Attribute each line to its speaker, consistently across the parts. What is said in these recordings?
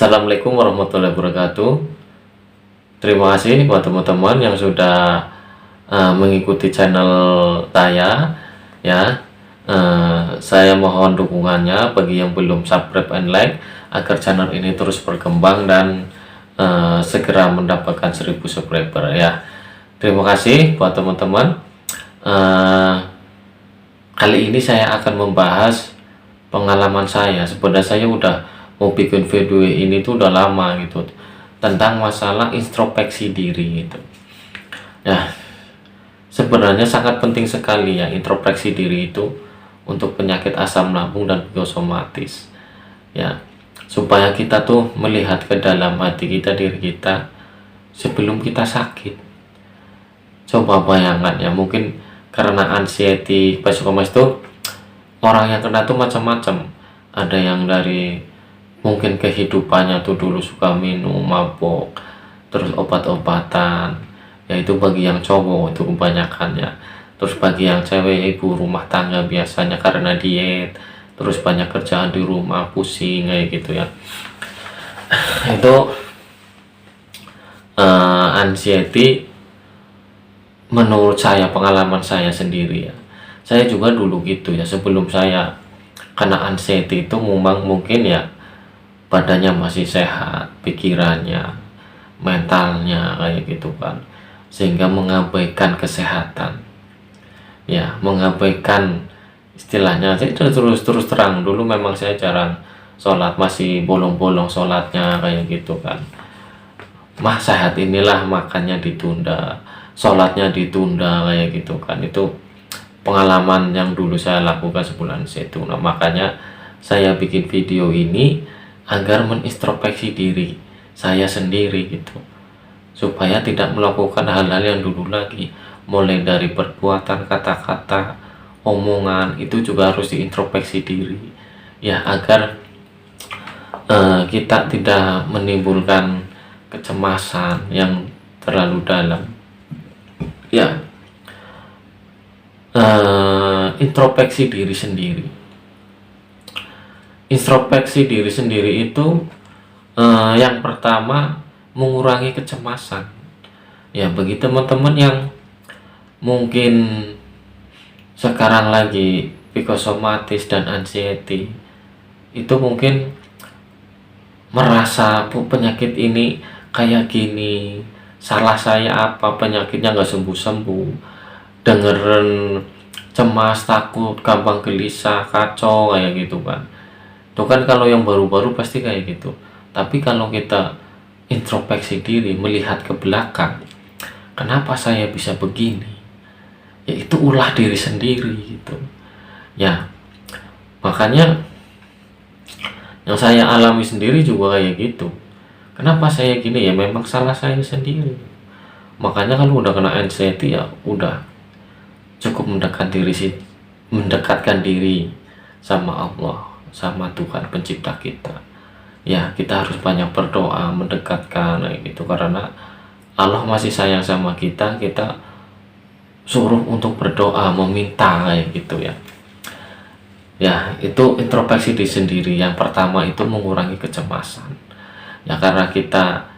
Speaker 1: Assalamualaikum warahmatullahi wabarakatuh. Terima kasih buat teman-teman yang sudah mengikuti channel saya ya. Saya mohon dukungannya bagi yang belum subscribe and like agar channel ini terus berkembang dan segera mendapatkan 1000 subscriber ya. Terima kasih buat teman-teman. Kali ini saya akan membahas pengalaman saya. Sebenarnya saya udah mau bikin video ini tuh udah lama gitu, tentang masalah introspeksi diri gitu. Nah, sebenarnya sangat penting sekali ya introspeksi diri itu untuk penyakit asam lambung dan psikosomatis ya, supaya kita tuh melihat ke dalam hati kita, diri kita sebelum kita sakit. Coba bayangkan ya, mungkin karena anxiety psikosomatis itu orang yang kena tuh macam-macam. Ada yang dari mungkin kehidupannya tuh dulu suka minum, mabok, terus obat-obatan, yaitu bagi yang cowok itu kebanyakannya. Terus bagi yang cewek, ibu rumah tangga biasanya karena diet, terus banyak kerjaan di rumah, pusing kayak gitu ya. Itu anxiety menurut saya, pengalaman saya sendiri ya. Saya juga dulu gitu ya, sebelum saya kena anxiety itu memang mungkin ya badannya masih sehat, pikirannya, mentalnya kayak gitu kan, sehingga mengabaikan kesehatan ya, mengabaikan istilahnya. Saya terus terang dulu memang saya jarang sholat, masih bolong-bolong sholatnya kayak gitu kan. Sehat inilah makannya ditunda, sholatnya ditunda kayak gitu kan. Itu pengalaman yang dulu saya lakukan sebulan itu. Nah, makanya saya bikin video ini agar menintrospeksi diri saya sendiri gitu, supaya tidak melakukan hal-hal yang dulu lagi, mulai dari perbuatan, kata-kata, omongan, itu juga harus diintrospeksi diri ya, agar kita tidak menimbulkan kecemasan yang terlalu dalam ya. Introspeksi diri sendiri. Introspeksi diri sendiri itu yang pertama mengurangi kecemasan ya, bagi teman-teman yang mungkin sekarang lagi psikosomatis dan anxiety, itu mungkin merasa penyakit ini kayak gini, salah saya apa, penyakitnya nggak sembuh-sembuh, dengerin cemas, takut, gampang gelisah, kacau kayak gitu kan. Itu kan kalau yang baru-baru pasti kayak gitu. Tapi kalau kita introspeksi diri, melihat ke belakang, kenapa saya bisa begini, ya itu ulah diri sendiri gitu ya. Makanya yang saya alami sendiri juga kayak gitu. Kenapa saya gini, ya memang salah saya sendiri. Makanya kalau udah kena anxiety ya udah cukup mendekatkan diri sama Allah, sama Tuhan pencipta kita ya. Kita harus banyak berdoa, mendekatkan kayak gitu, karena Allah masih sayang sama kita. Kita suruh untuk berdoa, meminta kayak gitu ya. Ya, itu introspeksi diri sendiri. Yang pertama itu mengurangi kecemasan ya, karena kita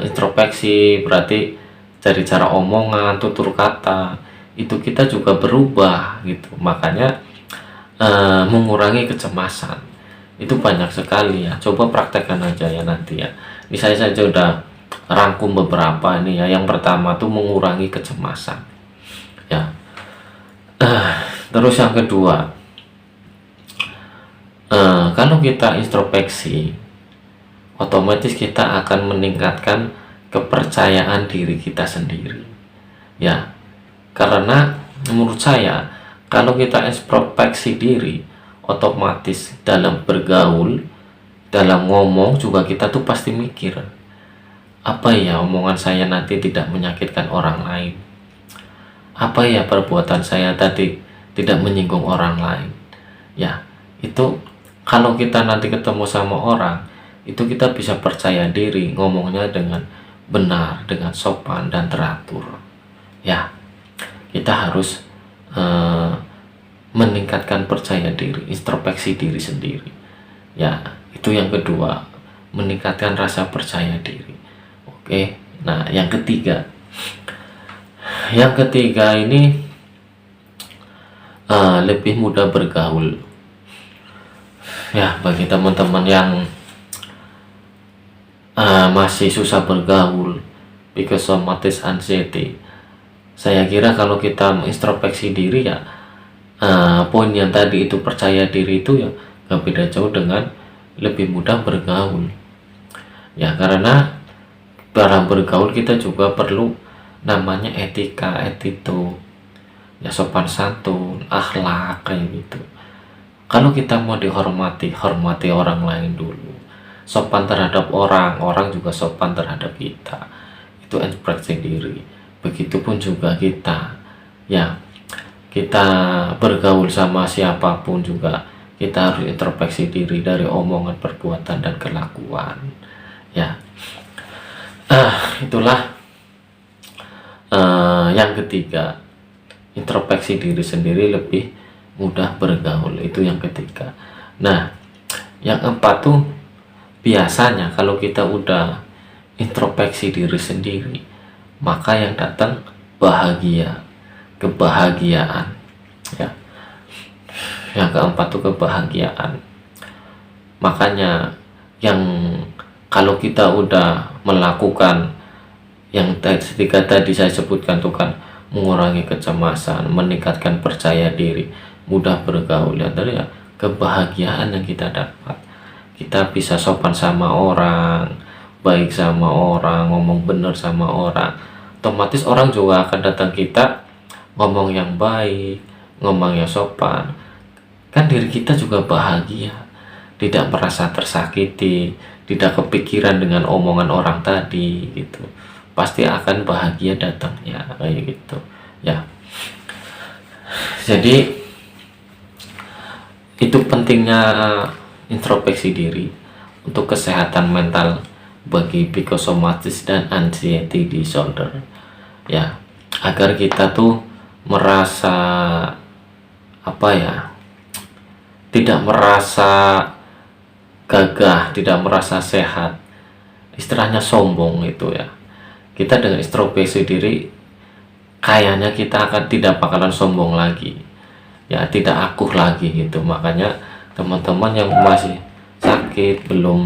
Speaker 1: introspeksi berarti dari cara omongan, tutur kata itu kita juga berubah gitu. Makanya mengurangi kecemasan itu banyak sekali ya. Coba praktekkan aja ya nanti ya. Ini saya saja udah rangkum beberapa nih ya. Yang pertama tuh mengurangi kecemasan ya. Terus yang kedua, kalau kita introspeksi, otomatis kita akan meningkatkan kepercayaan diri kita sendiri ya. Karena menurut saya, kalau kita introspeksi diri, otomatis dalam bergaul, dalam ngomong juga kita tuh pasti mikir, apa ya omongan saya nanti tidak menyakitkan orang lain, apa ya perbuatan saya tadi tidak menyinggung orang lain ya. Itu kalau kita nanti ketemu sama orang, itu kita bisa percaya diri, ngomongnya dengan benar, dengan sopan dan teratur ya. Kita harus meningkatkan percaya diri, introspeksi diri sendiri ya. Itu yang kedua, meningkatkan rasa percaya diri. Oke, nah yang ketiga ini lebih mudah bergaul. Ya, bagi teman-teman yang masih susah bergaul, psychosomatic anxiety, saya kira kalau kita mengintrospeksi diri ya, poin yang tadi itu, percaya diri itu ya gak beda jauh dengan lebih mudah bergaul. Ya, karena dalam bergaul kita juga perlu namanya etika, attitude, ya sopan santun, akhlak kayak gitu. Kalau kita mau dihormati, hormati orang lain dulu. Sopan terhadap orang, orang juga sopan terhadap kita. Itu ekspresi diri. Begitupun juga kita. Ya, kita bergaul sama siapapun juga kita harus introspeksi diri dari omongan, perbuatan, dan kelakuan. Ya, itulah yang ketiga, introspeksi diri sendiri lebih mudah bergaul, itu yang ketiga. Nah, yang keempat tuh, biasanya kalau kita udah introspeksi diri sendiri, maka yang datang bahagia, kebahagiaan. Ya, yang keempat tuh kebahagiaan. Makanya yang kalau kita udah melakukan yang ketiga tadi saya sebutkan tuh kan, mengurangi kecemasan, meningkatkan percaya diri, mudah bergaul, ya dari ya kebahagiaan yang kita dapat. Kita bisa sopan sama orang, baik sama orang, ngomong bener sama orang, otomatis orang juga akan datang kita ngomong yang baik, ngomong yang sopan, kan diri kita juga bahagia, tidak merasa tersakiti, tidak kepikiran dengan omongan orang tadi gitu, pasti akan bahagia datangnya kayak gitu ya. Jadi itu pentingnya introspeksi diri untuk kesehatan mental bagi psychosomatis dan anxiety disorder ya, agar kita tuh merasa tidak merasa gagah, tidak merasa sehat, istilahnya sombong itu ya. Kita dengan introspeksi diri kayaknya kita akan tidak bakalan sombong lagi ya, tidak akuh lagi gitu. Makanya teman-teman yang masih sakit, belum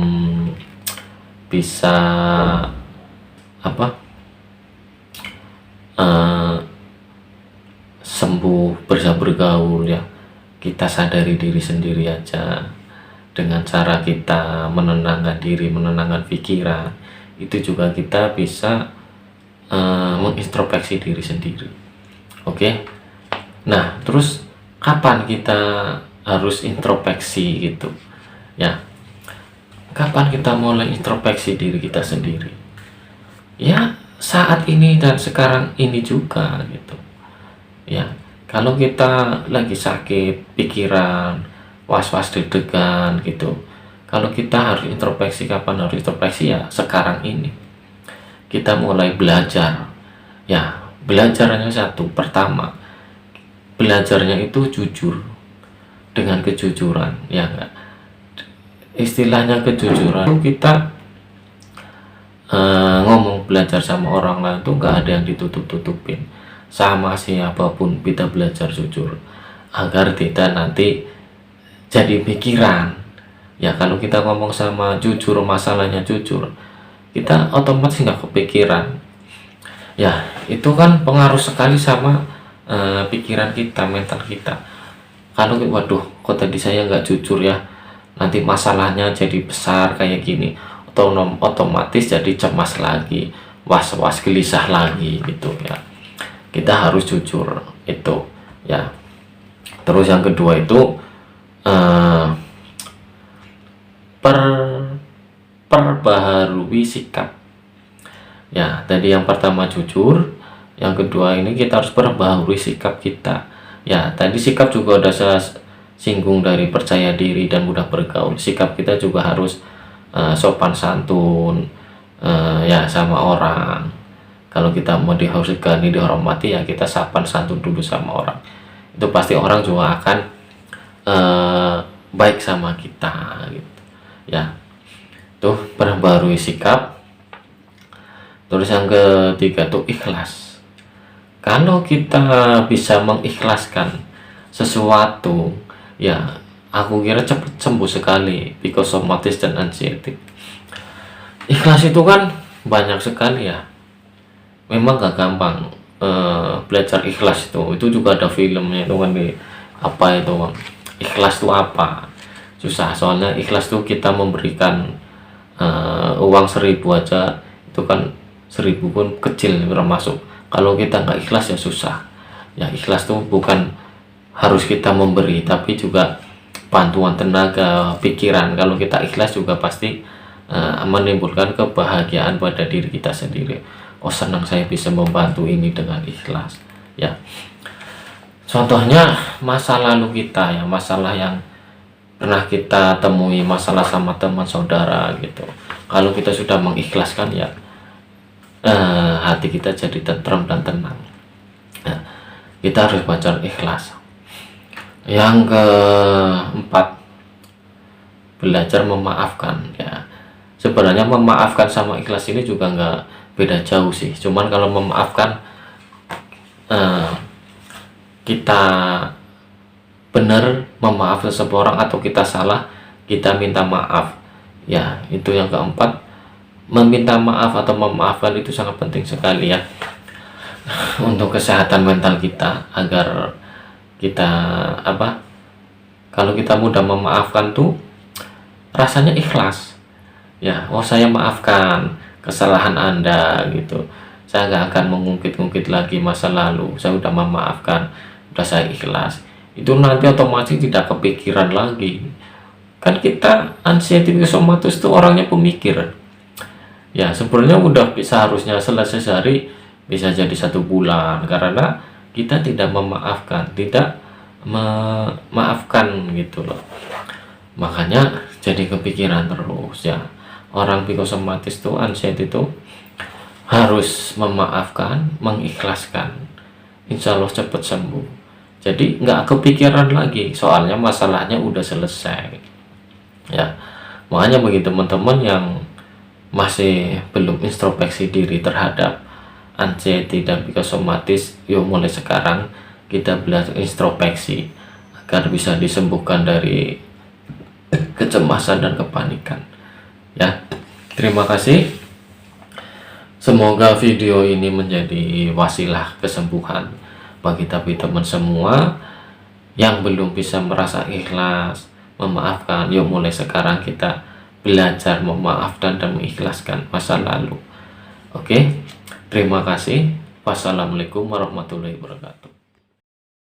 Speaker 1: bisa sembuh, bisa bergaul ya, kita sadari diri sendiri aja dengan cara kita menenangkan diri, menenangkan pikiran. Itu juga kita bisa mengintrospeksi diri sendiri. Oke. Nah, terus kapan kita harus introspeksi gitu ya, kapan kita mulai introspeksi diri kita sendiri? Ya saat ini dan sekarang ini juga gitu ya. Kalau kita lagi sakit pikiran, was-was, deg-degan gitu, kalau kita harus introspeksi, kapan harus introspeksi? Ya sekarang ini kita mulai belajar ya. Belajarnya satu, pertama belajarnya itu jujur, dengan kejujuran ya enggak. Istilahnya kejujuran itu kita ngomong, belajar sama orang lain tuh nggak ada yang ditutup-tutupin. Sama siapapun kita belajar jujur, agar kita nanti jadi pikiran ya. Kalau kita ngomong sama jujur, masalahnya jujur, kita otomatis nggak kepikiran ya. Itu kan pengaruh sekali sama pikiran kita, mental kita. Kalau waduh, kok tadi saya nggak jujur ya, nanti masalahnya jadi besar kayak gini, otomatis jadi cemas lagi, was-was, gelisah lagi gitu ya. Kita harus jujur itu ya. Terus yang kedua itu perbaharui sikap ya. Tadi yang pertama jujur, yang kedua ini kita harus perbaharui sikap kita ya. Tadi sikap juga udah saya singgung, dari percaya diri dan mudah bergaul. Sikap kita juga harus sopan santun ya sama orang. Kalau kita mau dihargai, dihormati ya, kita sopan santun dulu sama orang. Itu pasti orang juga akan baik sama kita gitu ya. tuh perbarui sikap. Terus yang ketiga tuh ikhlas. Kalau kita bisa mengikhlaskan sesuatu, ya aku kira cepat sembuh sekali psikosomatis dan anxiety. Ikhlas itu kan banyak sekali ya, memang gak gampang belajar ikhlas. Itu juga ada filmnya itu kan, di apa itu Bang? Ikhlas itu apa, susah soalnya. Ikhlas tuh kita memberikan uang 1.000 aja, itu kan 1.000 pun kecil termasuk. Kalau kita nggak ikhlas ya susah ya. Ikhlas tuh bukan harus kita memberi, tapi juga bantuan tenaga, pikiran. Kalau kita ikhlas juga pasti menimbulkan kebahagiaan pada diri kita sendiri. Oh, senang saya bisa membantu ini dengan ikhlas ya. Contohnya masa lalu kita ya, masalah yang pernah kita temui, masalah sama teman saudara gitu. Kalau kita sudah mengikhlaskan ya, hati kita jadi tentram dan tenang. Nah, kita harus belajar ikhlas. Yang keempat, belajar memaafkan ya. Sebenarnya memaafkan sama ikhlas ini juga nggak beda jauh sih. Cuman kalau memaafkan, kita benar memaafkan seseorang atau kita salah, kita minta maaf ya. Itu yang keempat, meminta maaf atau memaafkan itu sangat penting sekali ya untuk kesehatan mental kita, agar kita kalau kita mudah memaafkan tuh rasanya ikhlas ya. Oh, saya maafkan kesalahan Anda gitu, saya nggak akan mengungkit-ungkit lagi masa lalu, saya udah memaafkan, udah saya ikhlas. Itu nanti otomatis tidak kepikiran lagi. Kan kita anxiety psikosomatis itu orangnya pemikir ya. Sebenarnya udah bisa harusnya selesai sehari, bisa jadi 1 bulan, karena kita tidak memaafkan, tidak memaafkan gitu loh. Makanya jadi kepikiran terus ya. Orang psikosomatis tuh, anxiety itu harus memaafkan, mengikhlaskan, insya Allah cepat sembuh. Jadi nggak kepikiran lagi, soalnya masalahnya udah selesai ya. Makanya bagi teman-teman yang masih belum introspeksi diri terhadap anxiety dan psikosomatis, yuk mulai sekarang kita belajar introspeksi agar bisa disembuhkan dari kecemasan dan kepanikan ya. Terima kasih. Semoga video ini menjadi wasilah kesembuhan bagi teman semua yang belum bisa merasa ikhlas, memaafkan. Yuk mulai sekarang kita belajar memaafkan dan mengikhlaskan masa lalu. Oke, terima kasih. Wassalamualaikum warahmatullahi wabarakatuh.